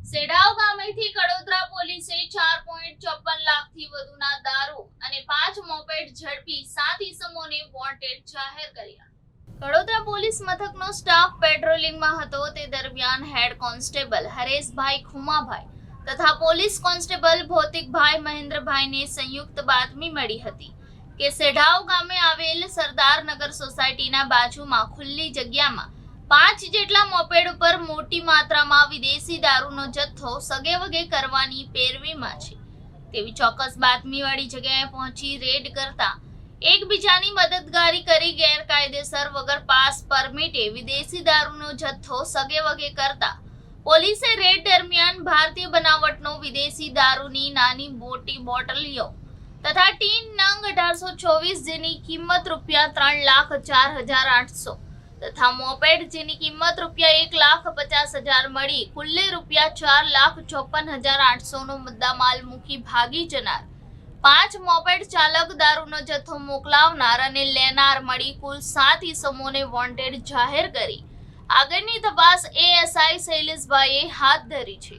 સેડાવ ગામેથી કડોદરા પોલીસે 4.54 લાખથી વધુના દારૂ અને 5 મોપેડ ઝડપી 7 ઇસમોને વોન્ટેડ જાહેર કર્યા. કડોદરા પોલીસ મથકનો સ્ટાફ પેટ્રોલિંગમાં હતો તે દરમિયાન હેડ કોન્સ્ટેબલ હરેશભાઈ ખુમાભાઈ તથા પોલીસ કોન્સ્ટેબલ ભૌતિકભાઈ મહેન્દ્રભાઈને સંયુક્ત બાતમી મળી હતી કે સેડાવ ગામે આવેલ સરદારનગર સોસાયટીના બાજુમાં ખુલ્લી જગ્યામાં 5 જેટલા મોપેડ ઉપર મોટી માત્રામાં વિદેશી દારૂનો જથ્થો સગેવગે કરવાની પેરવીમાં છે તેવી ચોક્કસ બાતમીવાળી જગ્યાએ પહોંચી રેડ કરતા એકબીજાની મદદગારી કરી ગેરકાયદેસર વગર પાસ પરમિટે વિદેશી દારૂનો જથ્થો સગેવગે કરતા પોલીસે રેડ દરમિયાન ભારતીય બનાવટનો વિદેશી દારૂની નાની મોટી બોટલીઓ તથા ટીન નંગ 1824 જેની કિંમત ₹3,04,800 તથા મોપેડ જેની કિંમત ₹1,50,000 મળી કુલ્લે ₹4,54,800 નો મુદ્દામાલ મૂકી ભાગી જનાર 5 મોપેડ ચાલક દારૂનો જથ્થો મોકલાવનાર અને લેનાર મળી કુલ 7 ઇસમોને વોન્ટેડ જાહેર કરી આગળની તપાસ એએસઆઈ શૈલેષભાઈએ હાથ ધરી છે.